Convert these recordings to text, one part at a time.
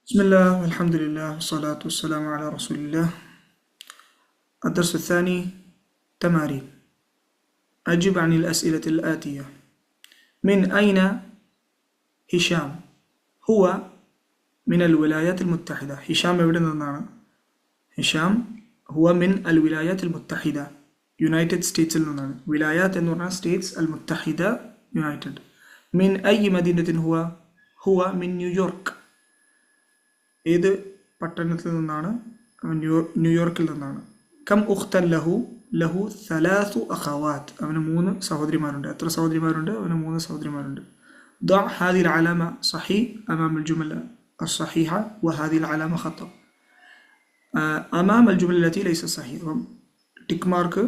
بسم الله والحمد لله والصلاة والسلام على رسول الله. الدرس الثاني تمارين. أجب عن الأسئلة الآتية. من أين هشام؟ هو من الولايات المتحدة. هشام എവിടെ നിന്നാണ്? Hisham هو من الولايات المتحدة, United സ്റ്റേറ്റ്സിൽ നിന്നാണ്. വിലായാത്ത് എന്ന് പറഞ്ഞാൽ സ്റ്റേറ്റ്സ്, അൽ മുത്തഹിദ യുണൈറ്റഡ്. മിൻ أي مدينة هو من ന്യൂയോർക്ക്. ഏത് പട്ടണത്തിൽ നിന്നാണ്? ന്യൂയോർക്കിൽ നിന്നാണ്. കം ഉഖ്തൻ ലഹു സലാസു അഖവാത്ത്. അവന് 3 സഹോദരിമാരുണ്ട്. എത്ര സഹോദരിമാരുണ്ട്? അവന് 3 സഹോദരിമാരുണ്ട്. ضع هذه العلامة صحيح أمام الجملة الصحيحة وهذه العلامة خطأ أمام الجملة التي ليس صحيح. ടിക്ക് മാർക്ക്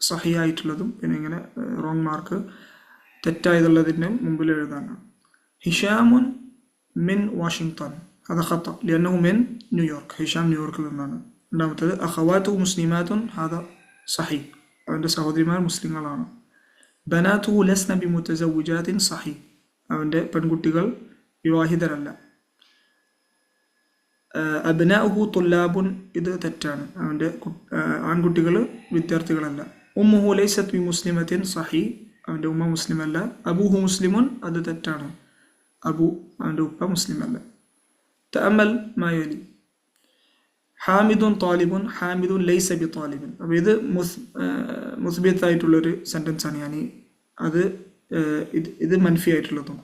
സഹിയായിട്ടുള്ളതും പിന്നെ ഇങ്ങനെ റോങ് മാർക്ക് തെറ്റായതുള്ളതിൻ്റെ മുമ്പിൽ എഴുതാനാണ്. ഹിഷാമുൻ മിൻ വാഷിംഗ്ടൺ, هذا خطأ لأنه من نيويورك. هشام نيويورك لنا. രണ്ടാമത്തേത് അഖവാതു മുസ്ലിമാത്തുൻ, هذا صحيح, അവൻ്റെ സഹോദരിമാർ മുസ്ലിങ്ങളാണ്. ബനാതുഹു ലസ്ന ബിമുതസവ്വിജാത്തിൻ, സഹീഹ്, അവൻ്റെ പെൺകുട്ടികൾ വിവാഹിതരല്ല. അബ്നാഉഹു തുല്ലാബുൻ, ഇത് തെറ്റാണ്, അവൻ്റെ ആൺകുട്ടികൾ വിദ്യാർത്ഥികളല്ല. ഉമ്മുഹു ലൈസത് ബിമുസ്ലിമത്തിൻ, സഹീഹ്, അവൻ്റെ ഉമ്മ മുസ്ലിമല്ല. അബൂഹു മുസ്ലിമുൻ, അത് തെറ്റാണ്, അവൻ്റെ ഉപ്പ മുസ്ലിമല്ല. തഅമ്മൽ മാ യലി. ഹാമിദുൻ താലിബുൻ, ഹാമിദുൻ ലൈസ ബി താലിബിൻ. അപ്പോൾ ഇത് മുസ്ബിത്ത് ആയിട്ടുള്ളൊരു സെൻറ്റൻസ് ആണ്. ഞാൻ ഇത് മൻഫി ആയിട്ടുള്ളതും,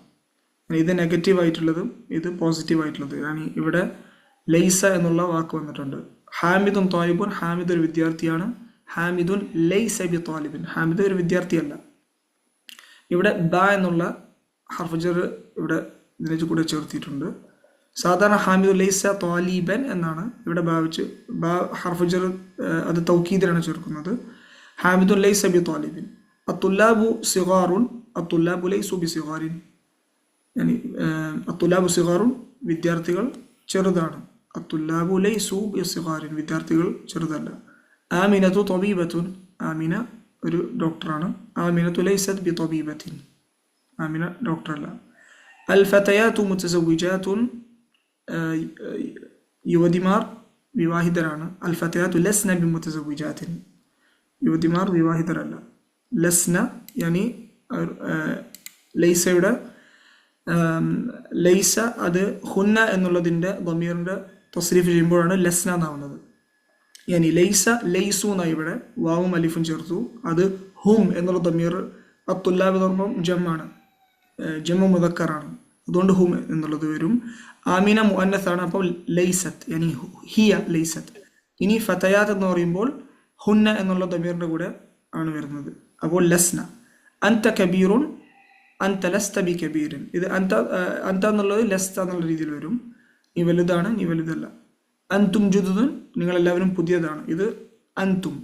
ഇത് നെഗറ്റീവ് ആയിട്ടുള്ളതും ഇത് പോസിറ്റീവ് ആയിട്ടുള്ളതും. ഞാൻ ഇവിടെ ലൈസ എന്നുള്ള വാക്ക് വന്നിട്ടുണ്ട്. ഹാമിദുൻ താലിബുൻ, ഹാമിദ് ഒരു വിദ്യാർത്ഥിയാണ്. ഹാമിദുൻ ലൈസ ബി താലിബിൻ, ഹാമിദ് ഒരു വിദ്യാർത്ഥിയല്ല. ഇവിടെ ബ എന്നുള്ള ഹർഫുജർ ഇവിടെ ഇതിനെ കൂടെ ചേർത്തിട്ടുണ്ട്. സാധാരണ ഹാമിദുൻ ലൈസ താലിബൻ എന്നാണ് ഇവിടെ ഭാവിച്ച് ഹർഫുജർ അത് തൗക്കീദിലാണ് ചേർക്കുന്നത്. ഹാമിദുൻ ലൈസ ബി താലിബിൻ. അത്തുല്ലാബു സിഗാറുൻ, അത്തുല്ലാബു ലൈസു ബി സിഗാരിൻ. അത്തുല്ലാബു സിഗാറുൻ, വിദ്യാർത്ഥികൾ ചെറുതാണ്. അത്തുല്ലാബു ലൈസു ബി സിഗാരിൻ, വിദ്യാർത്ഥികൾ ചെറുതല്ല. ആമിനതു തബീബത്തുൻ, ആമിന ഒരു ഡോക്ടറാണ്. ആമിനതു ലൈസത് ബി തബീബത്തിൻ, ആമിന ഡോക്ടറല്ല. അൽ ഫതയാതു മുതസവ്വിജാത്തുൻ, യുവതിമാർ വിവാഹിതരാണ്. അൽ ഫതയാതു ലസ്ന ബി മുതസവ്വിജാത്തിൻ, യുവതിമാർ വിവാഹിതരല്ല. ലസ്ന യാനി ലൈസയുടെ ലൈസ അത് ഹുന്ന എന്നുള്ളതിൻ്റെ ദമീറിൻ്റെ തസ്രീഫ് ചെയ്യുമ്പോഴാണ് ലസ്ന എന്നാവുന്നത്. യാനി ലൈസ ലൈസു എന്നാണ് ഇവിടെ വാവും അലിഫും ചേർത്തു. അത് ഹും എന്നുള്ള ദമീർ അത്തുല്ലാബ് എന്ന് പറയുമ്പോൾ ജമ്മാണ്, ജമ്മു മുദക്കറാണ്, അതുകൊണ്ട് ഹും എന്നുള്ളത് വരും. ആമിന മുഅന്നസാണ്, അപ്പോൾ ലൈസത്ത് യാനി ഹിയ ലൈസത്ത്. ഇനി ഫതയാത്ത് എന്ന് പറയുമ്പോൾ ഹുന്ന എന്നുള്ള ദമീറിൻ്റെ കൂടെ ആണ് വരുന്നത്, അപ്പോൾ ലസ്ന. അൻത കബീറുൻ, അൻത ലസ്ത ബി കബീറിൻ. ഇത് അൻത എന്നുള്ളത് ലസ്ത എന്നുള്ള രീതിയിൽ വരും. നീ വലുതാണ്, നീ വലുതല്ല. അൻതും ജുദുദുൻ, നിങ്ങളെല്ലാവരും പുതിയതാണ്. ഇത് അൻതും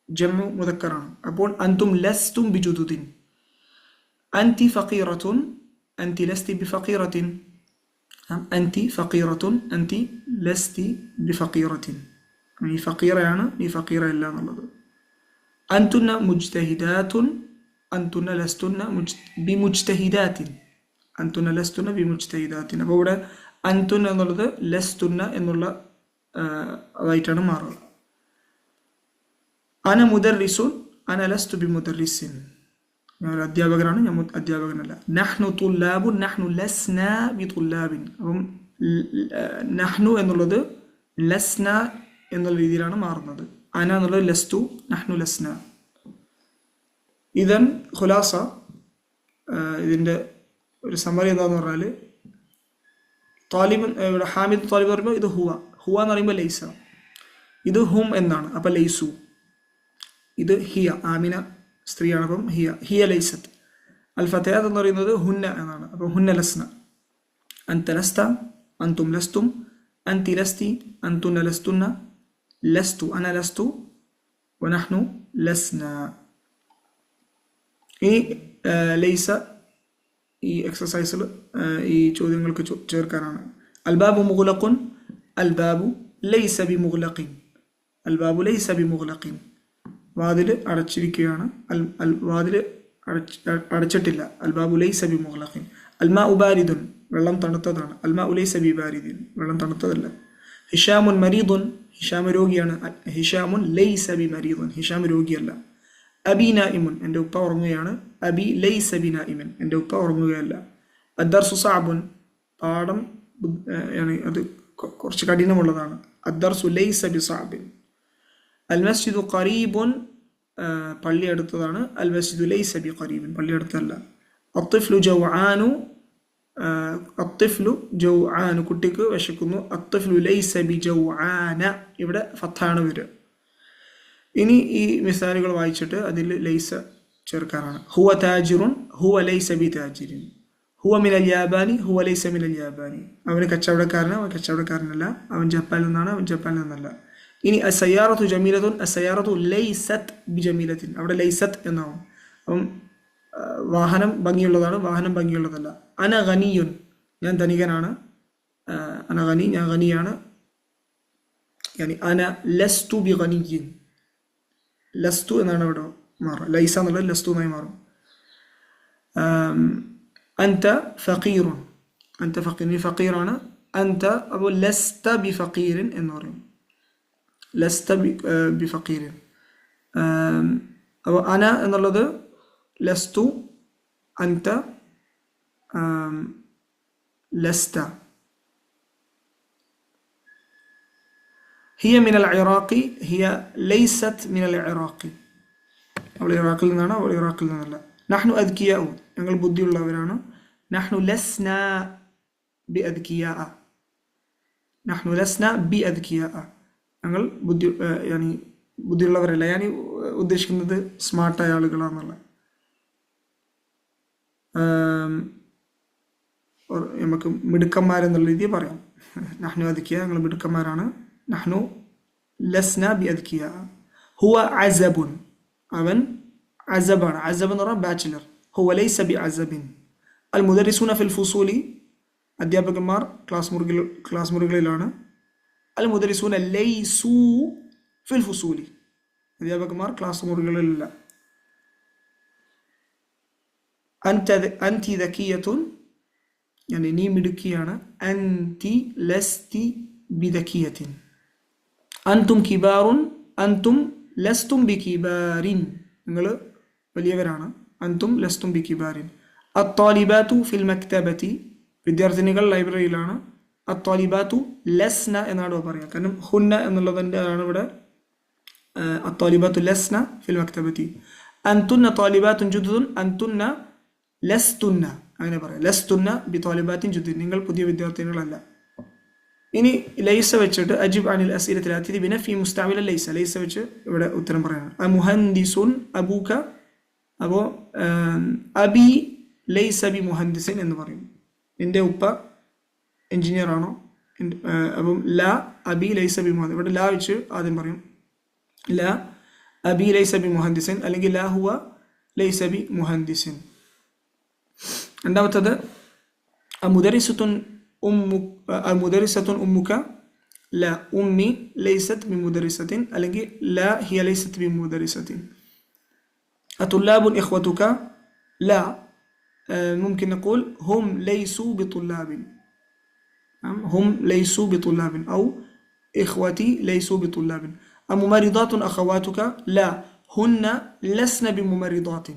ജമ്മു മുദക്കറാണ്, അപ്പോൾ അൻതും ലസ്തും ബി ജുദുദിൻ. അൻതി ഫഖീറത്തുൻ, അൻതി ലസ്തി ബി ഫഖീറത്തിൻ. അൻതി ഫഖീറത്തുൻ, അൻതി ലസ്തി ബി ഫഖീറത്തിൻ. നീ ഫഖീറയാണ്, നീ ഫഖീറ അല്ല എന്നുള്ളത്. അൻതുന്ന മുജ്തഹിദാത്തുൻ, അൻതുന്ന ലസ്തുന്ന ബി മുജ്തഹിദാത്തിൻ. അൻതുന്ന ലസ്തുന്ന ബി മുജ്തഹിദാത്തിൻ. അപ്പോൾ ഇവിടെ അൻതുന്ന എന്നുള്ളത് ലസ്തുന്ന എന്നുള്ള അതായിട്ടാണ് മാറുക. അന മുദർരിസുൻ, അന ലസ്തു ബി മുദർരിസിൻ. ഞാൻ ഒരു അധ്യാപകനാണ്, ഞാൻ അധ്യാപകനല്ല. നഹ്നു തുല്ലാബുൻ, നഹ്നു ലസ്ന ബി തുല്ലാബിൻ. അപ്പം നഹ്നു എന്നുള്ളത് ലസ്ന എന്നുള്ള രീതിയിലാണ് മാറുന്നത്. അന എന്നുള്ളത് ലസ്തു, നഹ്നു ലസ്ന. ഇതൻ ഖുലാസ, ഇതിൻ്റെ ഒരു സമ്മറി എന്താന്ന് പറഞ്ഞാൽ, താലിബ് ഇവിടെ ഹാമിദ് താലിബ് പറയുമ്പോൾ ഇത് ഹുവ, ഹുവ എന്ന് പറയുമ്പോൾ ലൈസ. ഇത് ഹും എന്നാണ്, അപ്പം ലൈസു. ഇത് ഹിയ, ആമിന സ്ത്രീയാണ്, അപ്പം ഹിയ ലൈസത്ത്. അൽ ഫതയാത്ത് എന്ന് പറയുന്നത് ഹുന്ന എന്നാണ്, അപ്പം ഹുന്ന ലസ്ന. അൻത ലസ്ത, അൻതും ലസ്തും, അൻതി ലസ്തി, അൻതുന്ന ലസ്തുന്ന, ലസ്തു അന ലസ്തു, വനഹ്നു ലസ്ന. ഈ ലൈസ ഈ എക്സസൈസിൽ ഈ ചോദ്യങ്ങൾക്ക് ചേർക്കാനാണ്. അൽബാബു മുഗ്ലഖുൻ, അൽബാബു ലൈസ ബി മുഗ്ലഖിൻ, അൽബാബു ലൈസ ബി മുഗ്ലഖിൻ. വാതിൽ അടച്ചിരിക്കുകയാണ്, വാതിൽ അടച്ചിട്ടില്ല. അൽബാബു ലൈസ ബി മുഗ്ലഖിൻ. അൽമാഉ ബാരിദുൻ, വെള്ളം തണുത്തതാണ്. അൽമാഉ ലൈസ ബിബാരിദിൻ, വെള്ളം തണുത്തതല്ല. ഹിഷാമുൻ മരീദുൻ, ഹിഷാം രോഗിയാണ്. ഹിഷാമുൻ ലൈസ ബിമരീദുൻ, ഹിഷാം രോഗിയല്ല. അബി നായിമുൻ, എൻ്റെ ഉപ്പ ഉറങ്ങുകയാണ്. അബി ലൈസ ബിനായിമൻ, എൻ്റെ ഉപ്പ ഉറങ്ങുകയല്ല. അദ്ദർസു സഅബുൻ, പാഠം അത് കുറച്ച് കഠിനമുള്ളതാണ്. അദ്ദർസു ലൈസ ബിസഅബിൻ. അൽ മസ്ജിദു ഖരീബുൻ, പള്ളി അടുത്തതാണ്. അൽ മസ്ജിദു ലൈസ ബിഖരീബിൻ, പള്ളി അടുത്തല്ല. അത്തിഫ്ലു ജൗആനു, അത്തിഫ്ലു ജൗആനു, കുട്ടിക്ക് വിശക്കുന്നു. അത്തിഫ്ലു ലൈസ ബിജൗആന, ഇവിടെ ഫത്താണ് വരിക. ഇനി ഈ മിസാലുകൾ വായിച്ചിട്ട് അതിൽ ലൈസ ചേർക്കാനാണ്. ഹുവ താജിറുൻ, ഹുവ ലൈസ ബി താജിരിൻ. ഹുവ മിനൽ യാബാനി, ഹുവ ലൈസ മിനൽ യാബാനി. അവന് കച്ചവടക്കാരനാണ്, അവൻ കച്ചവടക്കാരനല്ല. അവൻ ജപ്പാനിൽ നിന്നാണ്, അവൻ ജപ്പാനിൽ നിന്നല്ല. ഇനി അസയ്യാറത്തു ജമീലത്തുൻ, അസയ്യാറത്തു ലൈസത്ത് ബി ജമീലത്തിൻ, അവിടെ ലൈസത്ത് എന്നാവും. അപ്പം വാഹനം ഭംഗിയുള്ളതാണ്, വാഹനം ഭംഗിയുള്ളതല്ല. അന ഗനിയുൻ, ഞാൻ ധനികനാണ്. അന ഗനി, ഞാൻ ഗനിയാണ്. അന ലസ്തു ബി ഗനിയിൻ, ലസ്തു എന്നാണ് ഇവിടെ മാറുക. ലൈസ എന്നുള്ളത് ലസ്തു എന്നായി മാറും. അൻത ഫഖീറുൻ, അൻത ഫഖീർ, നീ ഫഖീറാണ്. അൻത, അപ്പോൾ ലസ്ത ബി ഫഖീറിൻ എന്ന് പറയും. ലസ്ത ബി ഫഖീറിൻ. അപ്പോൾ അന എന്നുള്ളത് ലസ്തു, അൻത ലസ്ത. ഹിയ മിനൽ ഇറാഖി, ഹിയ ലൈസത്ത് മിനൽ ഇറാഖി. അവൾ ഇറാഖിൽ നിന്നാണ്, അവൾ ഇറാഖിൽ നിന്നല്ല. നഹ്നു അദ്കിയാഉ, ഞങ്ങൾ ബുദ്ധിയുള്ളവരാണ്. നഹ്നു ലസ്ന ബി അദ്കിയാ, നഹ്നു ലസ്ന ബി അദ്കിയാ, ഞങ്ങൾ ബുദ്ധിയുള്ളവരല്ല. ഞാൻ ഉദ്ദേശിക്കുന്നത് സ്മാർട്ടായ ആളുകളാണെന്നുള്ള. നമുക്ക് മിടുക്കന്മാരെന്നുള്ള രീതിയിൽ പറയാം. നഹ്നു അദ്കിയ, ഞങ്ങൾ മിടുക്കന്മാരാണ്. നഹ്നു ലസ്ന ബി അദ്കിയ. ഹുവ അസബുൻ, അവൻ അസബാണ്. അസബ് എന്ന് പറഞ്ഞാൽ ബാച്ചിലർ. ഹുവ ലൈസ ബി അസബിൻ. അൽ മുദരിസൂന ഫിൽ ഫുസൂലി, അധ്യാപകന്മാർ ക്ലാസ് മുറികളിലാണ്. അൽ മുദരിസൂന ലൈസു ഫിൽ ഫുസൂലി, അധ്യാപകന്മാർ ക്ലാസ് മുറികളിലല്ല. അൻതി ദക്കിയത്തുൻ, നീ മിടുക്കിയാണ്. അൻതി ലസ്തി ബിദക്കിയത്തിൻ. അൻതും കിബാറുൻ, അൻതും ലസ്തും ബി കിബാരിൻ, നിങ്ങൾ വലിയവരാണ്. അൻതും ലസ്തും ബി കിബാരിൻ. അത്താലിബാത്തു ഫിൽ മക്തബത്തി, വിദ്യാർത്ഥിനികൾ ലൈബ്രറിയിലാണ്. അത്താലിബാത്തു ലസ്ന എന്നാണ് പറയുക, കാരണം ഹുന്ന എന്നുള്ളതിൻ്റെ ആണ് ഇവിടെ. അത്താലിബാത്തു ലസ്ന ഫിൽ മക്തബത്തി. അൻതുന്ന താലിബാത്തുൻ ജുദുദുൻ, അൻതുന്ന ലസ്തുന്ന, അങ്ങനെ പറയാം. ലസ്തുന്ന ബി താലിബാത്തിൻ ജുദുദ്, നിങ്ങൾ പുതിയ വിദ്യാർത്ഥിനികളല്ല. ഇനി ലൈസ വെച്ചിട്ട് അജിബ് അനിൽ അസ്ഇലത്തിൽ ആതിതി ബിനഫി മുസ്തഅമില ലൈസ, ലൈസ വെച്ച് ഇവിടെ ഉത്തരം പറയണം. മുഹന്ദിസുൻ അബൂക, അപ്പോൾ അബി ലൈസ ബി മുഹന്ദിസിൻ എന്ന് പറയും. നിന്റെ ഉപ്പ എഞ്ചിനീയർ ആണോ? അപ്പം ല അബി ലൈസ ബി മുഹന്ദിസ്, ഇവിടെ ല വെച്ച് ആദ്യം പറയും. ല അബി ലൈസ ബി മുഹന്ദിസിൻ, അല്ലെങ്കിൽ ല ഹുവ ലൈസ ബി മുഹന്ദിസിൻ. രണ്ടാമത്തത് മുദരിസത്തുൻ മുദരിസത്തുൻ ഉമ്മുക, ല ഉമ്മി ലൈസത്ത് ബി മുദരിസത്തിൻ, അല്ലെങ്കിൽ ല ഹിയ ലൈസത്ത് ബി മുദരിസത്തിൻ. അത്തുല്ലാബുൻ ഇഖ്വതുക, ല ممكن نقول هم ليسوا بطلاب، هم ليسوا بطلاب، أو إخوتي ليسوا بطلاب. أممرضات أخواتك؟ لا، هن لسن بممرضات.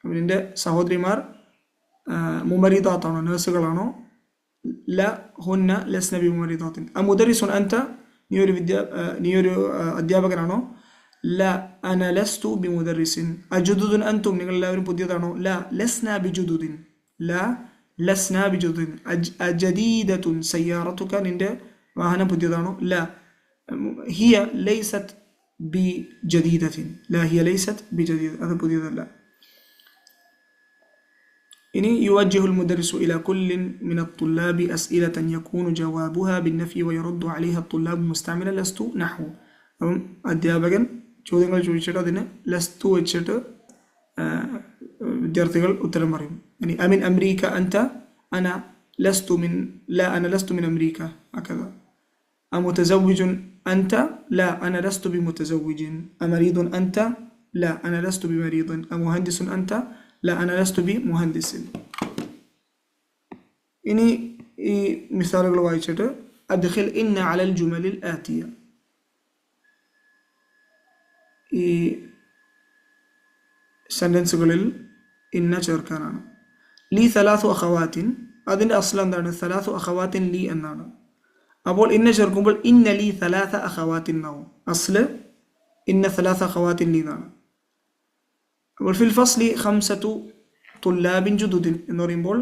അതിൻ്റെ സഹോദരിമാർ മുമരിദാത്താണോ, നഴ്സുകളാണോ? ല ഹുന്ന ലസ്ന ബി മുമരിദാത്തിൻ. അമുദരിസുൻ അൻത, നീ ഒരു അധ്യാപകനാണോ? ല അന ലസ്തു ബി മുദരിസിൻ. അജുദുദുൻ അൻതും, നിങ്ങൾ എല്ലാവരും പുതിയതാണോ? ല ലസ്ന ബി ജുദുദിൻ, ല ലസ്ന ബി ജുദുദിൻ. അജദീദത്തുൻ സയ്യാറത്തുക, നിന്റെ വാഹനം പുതിയതാണോ? ല ഹിയ ലൈസത്ത് ബി ജദീദത്തിൻ, ല ഹിയ ലൈസത്ത് ബി ജദീദ, അത് പുതിയതല്ല. ഇനി യുവജ്ജിഹുൽ മുദരിസു ഇലാ കുല്ലിൻ മിന തുല്ലാബി അസ്ഇലതൻ യകൂനു ജവാബുഹാ ബിന്നഫി വയറദ്ദു അലൈഹ തുല്ലാബു മുസ്തഅമില ലസ്തു നഹ്വു. അപ്പം അധ്യാപകൻ ചോദ്യങ്ങൾ ചോദിച്ചിട്ട് അതിന് ലസ്തു വെച്ചിട്ട് വിദ്യാർത്ഥികൾ ഉത്തരം പറയും. ഇനി അമിൻ അംരീക അൻത, അന ലസ്തു മിൻ, ല അന ലസ്തു മിൻ അംരീക, അകദ. അമുതസവ്വിജുൻ അൻത, ല അന ലസ്തു ബിമുതസവ്വിജിൻ. അമരീദുൻ അൻത, ല അന ലസ്തു ബിമരീദിൻ. അമുഹന്ദിസുൻ അൻത, ല അന ലസ്തു ബിമുഹന്ദിസിൻ. ഇനി ഈ മിസാലുകൾ വായിച്ചിട്ട് അദ്ഖിൽ ഇന്ന അലൽ ജുമലിൽ ആതിയ, ഈ സെൻറ്റൻസുകളിൽ ഇന്ന ചേർക്കാനാണ്. ലീ സലാസു അഖവാത്തിൻ, അതിൻ്റെ അസ്ൽ എന്താണ്? സലാസു അഖവാത്തിൻ ലീ എന്നാണ്. അപ്പോൾ ഇന്ന ചേർക്കുമ്പോൾ ഇന്ന ലീ സലാസ അഖവാത്തിൻ എന്നാവും. അസ്ല് ഇന്ന സലാസ അഖവാത്തിൻ ലീ എന്നാണ്. അപ്പോൾ ഫിൽ ഫസ്ലി ഖംസതു തുല്ലാബിൻ ജുദുദിൻ എന്ന് പറയുമ്പോൾ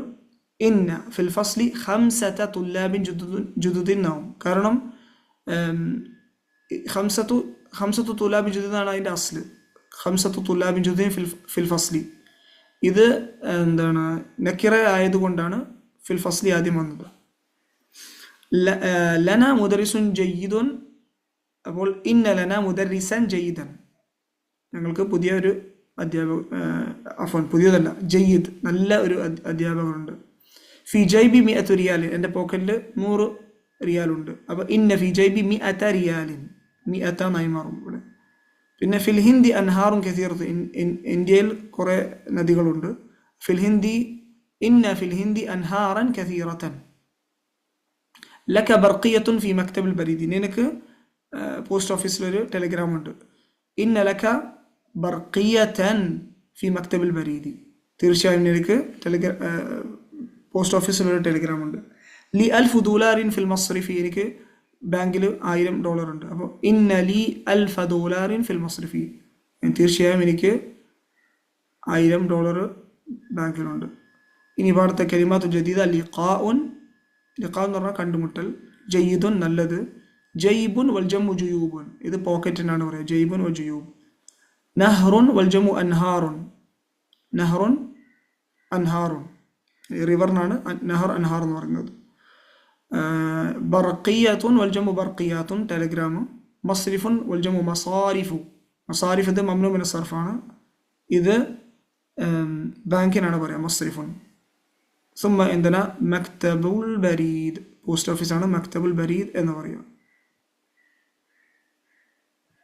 ഇന്ന ഫിൽ ഫസ്ലി ഖംസത തുല്ലാബിൻ ജുദുദിൻ എന്നാവും. കാരണം ഖംസത്തു തുല്ലാബിൻ ജുദുദിൻ എന്നാണ് അതിൻ്റെ അസ്ല്. ഖംസത്തു തുല്ലാബിൻ ജുദുദിൻ ഫിൽ ഫസ്ലി. ഇത് എന്താണ്? നക്കിറ ആയതുകൊണ്ടാണ് ഫിൽ ഫസ്ലി ആദ്യം വന്നത്. ലന മുദറിസുൻ ജയ്യിദുൻ, അപ്പോൾ ഇന്ന ലന മുദറിസൻ ജയ്യിദൻ, ഞങ്ങൾക്ക് പുതിയ ഒരു പുതിയതല്ല, ജയ്യിദ്, നല്ല ഒരു അധ്യാപകരുണ്ട്. ഫി ജൈബി മിഅത്തു റിയാലിൻ, എൻ്റെ പോക്കറ്റിൽ 100 റിയാലുണ്ട്. അപ്പോൾ ഇന്ന ഫി ജൈബി മിഅത റിയാലിൻ, മിഅത എന്നായി മാറും ഇവിടെ. പിന്നെ ഫിൽ ഹിന്ദി അൻഹാറും കസീറത്ത്, ഇന്ത്യയിൽ കുറേ നദികളുണ്ട്. ഫിൽ ഹിന്ദി ഇന്ന ഫിൽ ഹിന്ദി അൻഹാറൻ കസീറത്തൻ. ലക ബർഖിയത്തുൻ ഫി മക്തബിൽ ബരീദി, നിനക്ക് പോസ്റ്റ് ഓഫീസിലൊരു ടെലിഗ്രാം ഉണ്ട്. ഇന്ന ലക ബർഖിയത്തൻ ഫി മക്തബിൽ ബരീദി, തീർച്ചയായും നിനക്ക് പോസ്റ്റ് ഓഫീസിലൊരു ടെലിഗ്രാം ഉണ്ട്. ലി $1000 ഫിൽ മസ്രിഫി, എനിക്ക് ബാങ്കിൽ $1000 ഉണ്ട്. അപ്പോൾ ഇന്ന ലി $1000 ഫിൽ മസ്രിഫി, തീർച്ചയായും എനിക്ക് $1000 ബാങ്കിലുണ്ട്. ഇനി പാടത്തെ കലിമാത്തു ജദീദ, ലിഖാഉൻ, ലിഖാ എന്ന് പറഞ്ഞാൽ കണ്ടുമുട്ടൽ. ജയ്യിദുൻ നല്ലത്. ജയ്ബുൻ വൽജമു ജുയൂബുൻ, ഇത് പോക്കറ്റിനാണ് പറയുക. ജയ്ബുൻ വൽ ജുയൂബ്. നഹ്റുൻ വൽജമു അൻഹാറുൻ, നഹ്റുൻ അൻഹാറുൻ, റിവറിനാണ് നഹർ അൻഹാർ എന്ന് പറയുന്നത്. ബർഖിയത്തുൻ വൽജമു ബർഖിയാത്തുൻ, ടെലിഗ്രാം. മസ്രിഫുൻ വൽജമു മസാരിഫു, മസാരിഫ് ഇത് മംനൂ മിന സർഫാണ്, ഇത് ബാങ്കിനാണ് പറയുക മസ്രിഫുൻ. സുമ്മ എന്തിനാ മക്തബുൽ ബരീദ്, പോസ്റ്റ് ഓഫീസാണ് മക്തബുൽ ബരീദ് എന്ന് പറയുക.